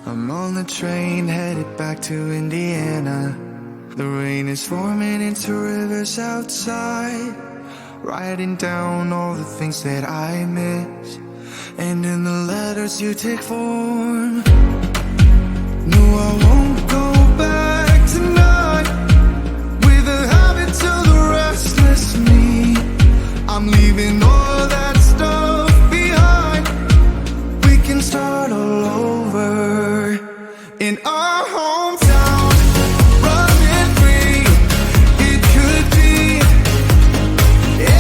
I'm on the train headed back to Indiana. The rain is forming into rivers outside, writing down all the things that I miss, and in the letters you take form. No, I won't go back tonight with the habits of the restless me. I'm leaving all that stuff behind. We can start all over in our hometown, running free. It could be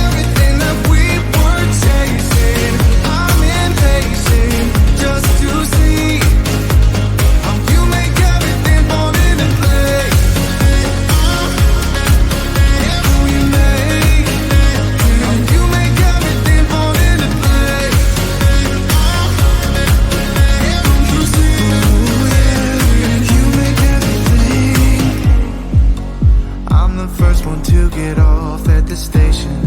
everything that we were chasing. I'm impatient just to see how you make everything fall into place. How you make everything fall into place. You see, you make everything. I'm the first one to get off at the station.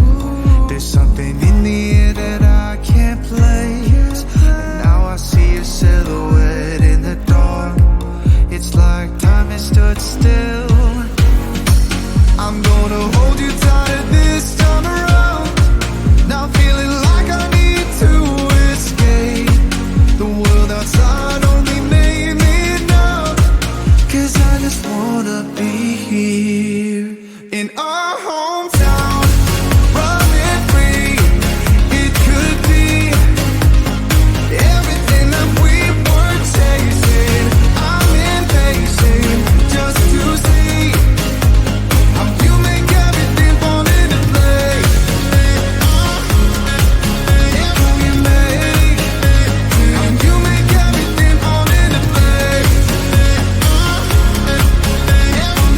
There's something in the air that I can't place. And now I see a silhouette in the dark. It's like time has stood still. I'm gonna hold you tighter this time around. Now feeling like I need to escape. The world outside only made me numb. 'Cause I just wanna be here in our hometown, running free. It could be everything that we were chasing. I'm impatient just to see how you make everything fall into place. How you make everything fall into place.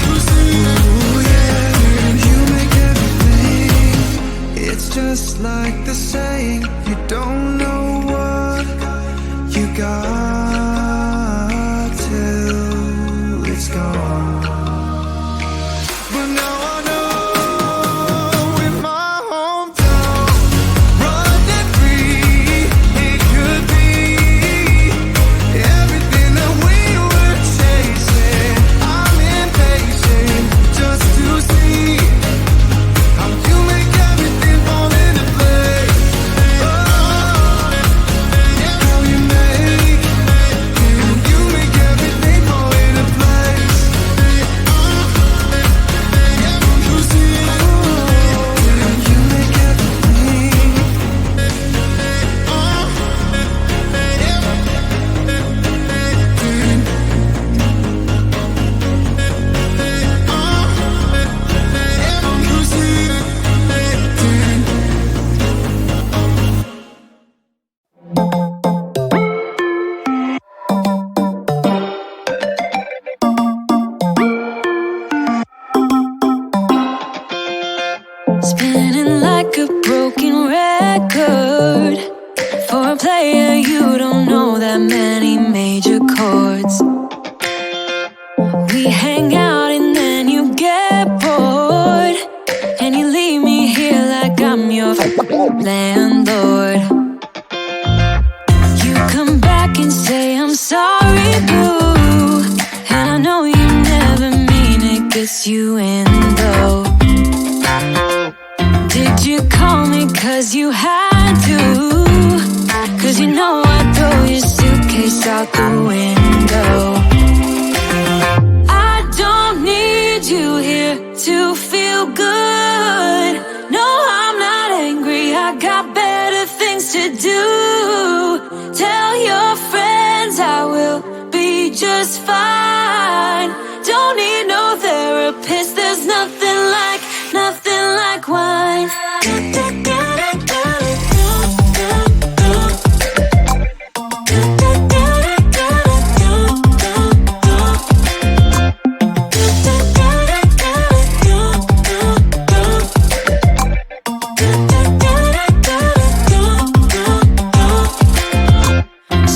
You see, you make everything. It's just like the saying, you don't know what you got till it's gone. But now I know in my hometown, running free, it could be everything that we were chasing. I'm impatient just to see how you make everything fall into place. How you make everything fall into place. You see, you make everything. You see. Spinning like a broken record. For a player, you don't know that many major chords. We hang out and then you get bored, and you leave me here like I'm your landlord. You come back and say I'm sorry, boo, and I know you never mean it, gets you in though. Did you call me 'cause you had to? 'Cause you know I'd throw your suitcase out the window. I don't need you here to feel good. No, I'm not angry, I got better things to do. Tell your friends I will be just fine. Don't need no therapist, there's nothing like wine.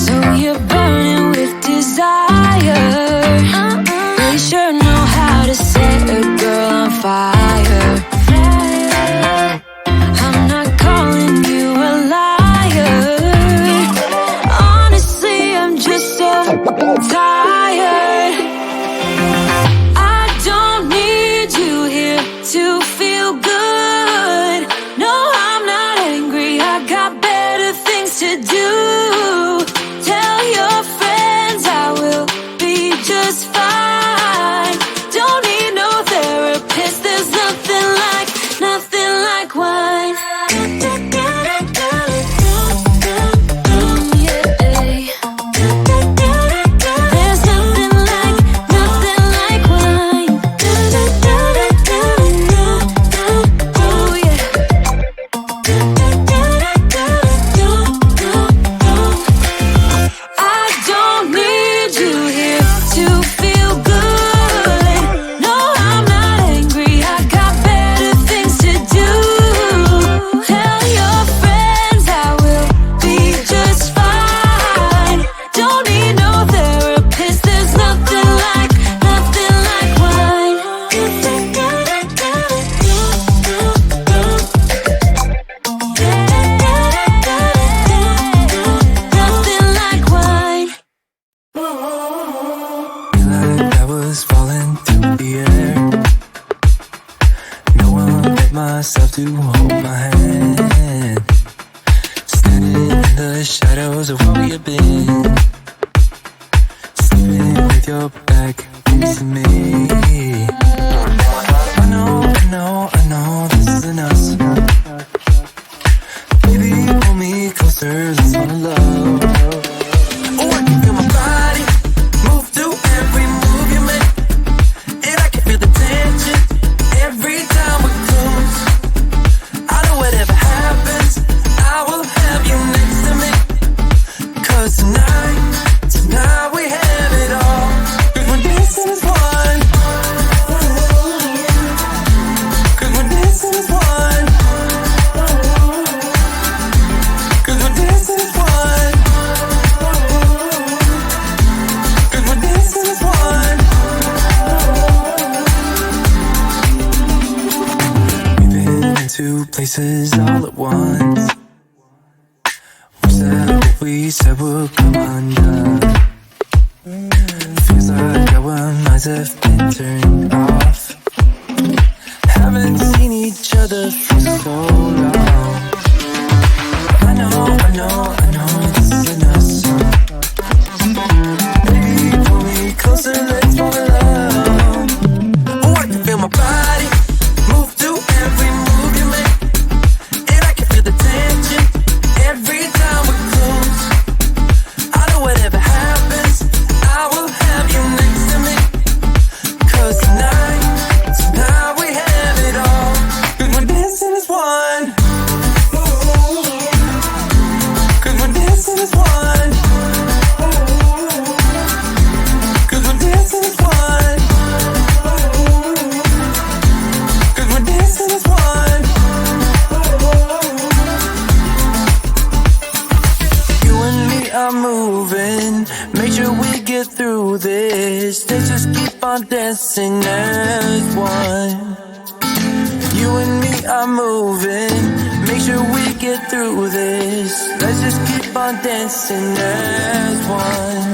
So you're burning with desire. Really sure know how shadows of where you've been, sleeping with your back facing me. I know this isn't us. Baby, pull me closer, let's fall in love. Oh, I can feel my body move to every move you make, and I can feel the tension every time we're close. I know whatever happens, I will have you next to me. 'Cause tonight we have it all. 'Cause we're dancing as one. 'Cause we're dancing as one. 'Cause we're dancing as one. 'Cause we're dancing as one. We've been in two places all at once. We said we'll come undone. Feels like our minds have been turned off. Haven't seen each other for so long. I know this isn't us. Baby, pull me closer, let's fall in love. Oh, I can feel my body move to every move you make, and I can feel the tension every time we're close. I know whatever happens, I will have you next to me. 'Cause tonight we have it all. 'Cause we're dancing as one. 'Cause we're dancing as one. 'Cause we're dancing as one. 'Cause we're dancing as one. You and me are moving, make sure we get through this. Let's just keep on dancing as one. You and me are moving, make sure we get through this. Let's just keep on dancing as one.